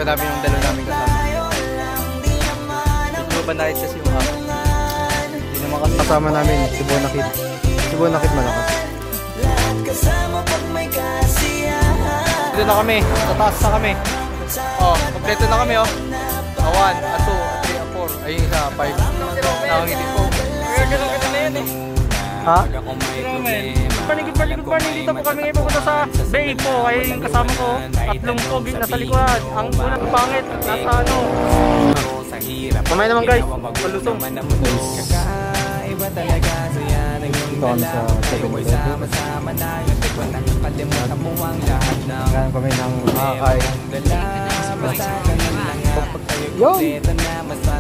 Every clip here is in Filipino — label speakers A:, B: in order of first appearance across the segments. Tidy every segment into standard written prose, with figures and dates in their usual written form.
A: namin yung dalawa namin kasama. Ito ba nahit kasi yung ako? Hindi naman kasi kasama namin si Bonakit. Si Bonakit malakas. Dito na kami, sa taas na kami. Oh, kompleto na kami oh. 1, 2, 3, 4. Ayun isa, 5. Nakangiti po. Gano'n na yan eh. Ha? Paligid dito po kami ngayon pupunta sa Bay po. Ay yung kasama ko, 3 pogi nasa likod. Ang unang pangit, nasa ano. Kamay naman guys, palusong. Dito kami sa 7-Eleven. Ngayon kami ng makakain. Yun!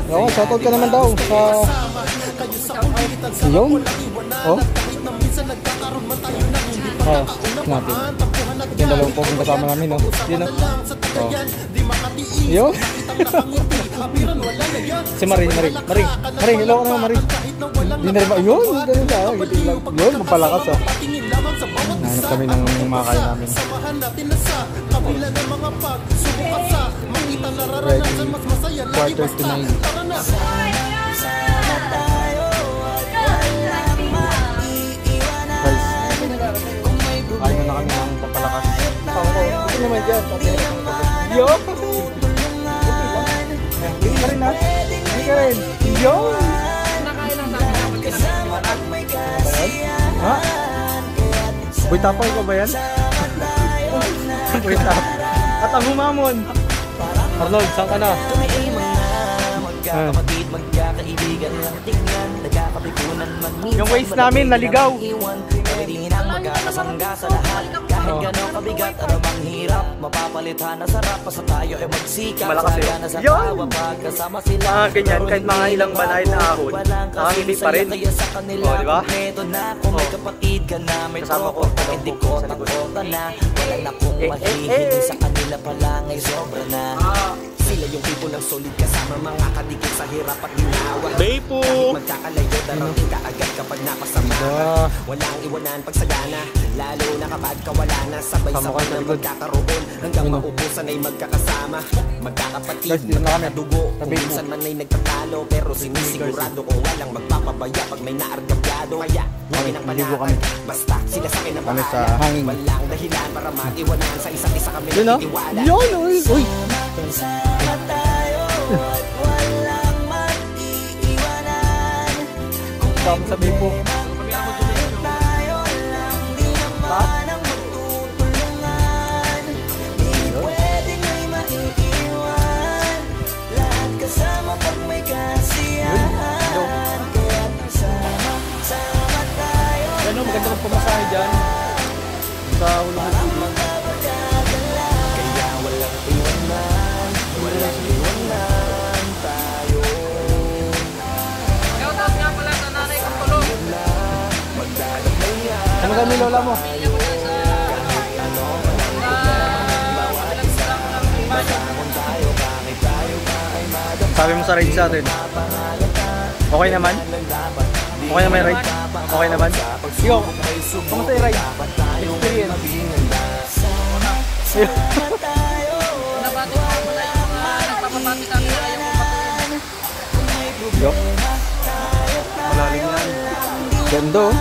A: Oo, shoutout ka naman daw sa... Yun! Oh? Oh, natin. Yung dalawang pong kasama namin, no? Yun, no? Oh. Yun! Si Marie, hello ka naman, Marie. Hindi na rin ba? Yun! Ganun ka, yun, mapalakas, ah. Nahanap kami ng makakain namin. Ready, 8:45. Guys, ayaw na kami ng papalakas. Ito naman dyan. Yo! Hindi ka rin ha? Hindi ka rin. Yo! Ha? Boy tapang ko ba yan? Boy tap. At ang humamon. Arnold, saan ka na? Yung waist namin naligaw. Malakas eh. Yun! Ganyan, kahit mga ilang balay na ahon, nakangiti pa rin. O, diba? Kasama ko.
B: Sila yung people ng solid kasama mga kadikit sa hirap at ginawa.
A: Baypo!
B: Magkakalayo, darating ka agad kapag napasama. Walang iwanan pagsagana, lalo na kapag kawala na. Sabay-sabay na magkakaroon hanggang maubusan ay magkakasama. Magkakapatid, magkakadugo, kung minsan man ay nagtatalo, pero sinisigurado kung walang magpapabaya pag may naargabyado. Kaya, ngayon ang panahon, basta sila sa akin ang bahala. Walang dahilan para mag-iwanan, sa isa't isa kami nagtitiwala.
A: Yun! Uy!
B: Sama tayo at walang mag-iiwanan.
A: Kung sabi po
B: tayo lang, di naman ang magtutulungan. Di pwedeng may maiiwan. Lahat kasama pag may kasiyahan. Kaya't sama tayo.
A: Ano, maganda kang pumasahe dyan sa ulong ng
B: kaya walang iwanan. Walang iwanan tayo.
C: Shoutout nga pala sa nanay kong tulong.
A: ano kami lola mo? Sabi mo sa ride sa atin. Okay naman? Okay naman yung ride? Okay naman? Yo, kamusta yung ride? Experience.
C: Nabati ko pala yung mga nagpapabati sa akin ayaw ko patuloy.
A: Yo. Malalim yan. Ganda oh.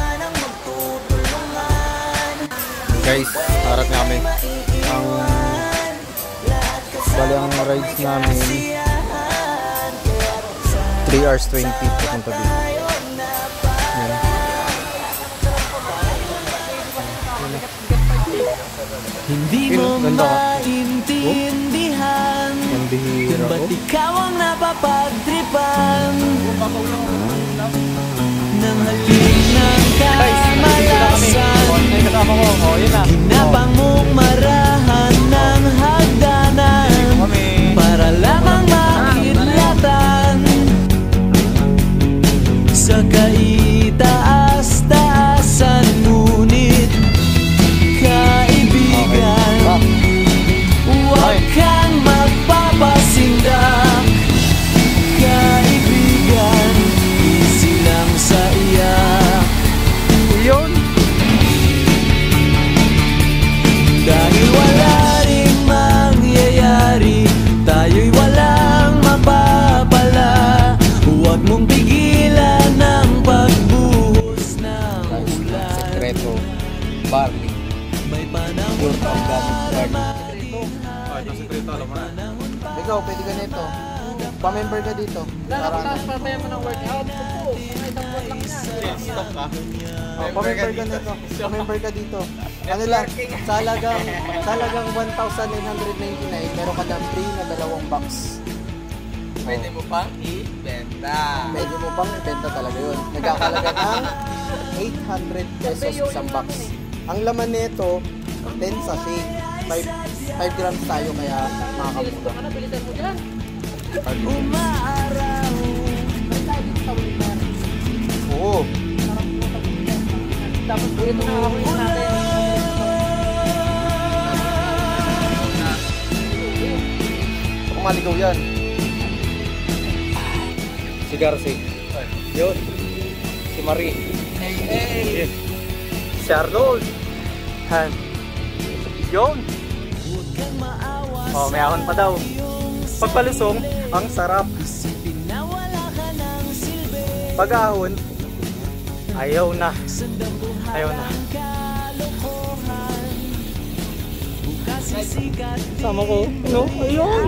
A: Guys, harap nga kami. Bali ang rides namin 3 hours 20 papunta dito. Yan.
B: Hindi mo maintindihan kung ba't ikaw ang napapagtripan ng halik ng kamalasan. Hinabang mong marahan ng hagdanan para lamang makidlatan sa kaitaas-taasan. Ngunit kaibigan, huwag kang magpapasindak. Kaibigan, easy lang sa iyak.
A: Yun.
B: Dahil wala rin mangyayari, mong pigilan ng pagbuhos ng ulan.
A: Sekreto, barley.
B: May panahon
A: Pure organic barley.
C: Oh, ito sekreto, alam mo na.
A: Ikaw, pwede ka nito. Pa-member ka dito.
C: Tapos papaya mo ng workout. Oo, mga isang buwan lang yan.
A: Stop ka. Pa-member ka nito. Pa-member ka dito. Ano lang, sa halagang 1,999, meron ka ng free na 2 box.
C: Pwede mo pang i-benta.
A: Pwede mo bang ibenta talaga yun? Nagkakalaga ng 800 pesos isang box. Ang laman nito, 10 sachet. 5 grams tayo kaya makakamura.
C: Ano, bilisan mo dyan.
B: umaaraw.
A: Oo.
C: Tapos ito na ako yung natin.
A: Kung maligaw yan. Si Garci. Yun. Si Marie.
C: Hey!
A: Si Arnold. Han. Yun. Oh, may ahon pa daw. Pagpalusong, ang sarap. Pag-ahon, ayaw na. Ayaw na. Sama ko. No? Ayun.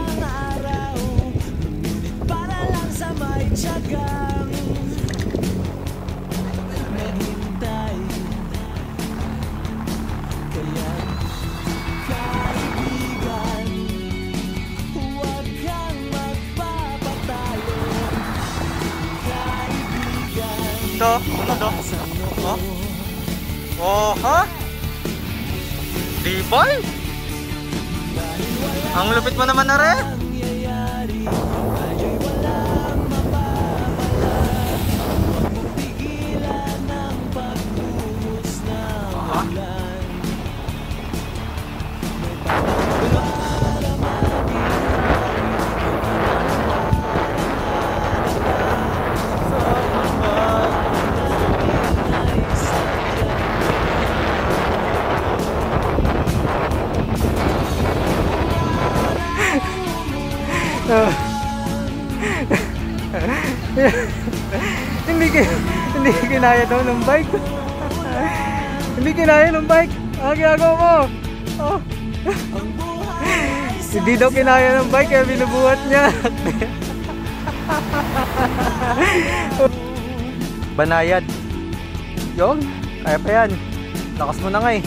A: Ito, ano to? Oh? Oh, ha? Dibay? Ang lupit mo naman na rin. Hindi kinaya daw ng bike. Hindi kinaya ng bike. Ang ginagawa mo. Oh. Hindi daw kinaya ng bike kaya binubuhat niya. Banayad. Yung, kaya pa yan. Lakas mo na nga eh.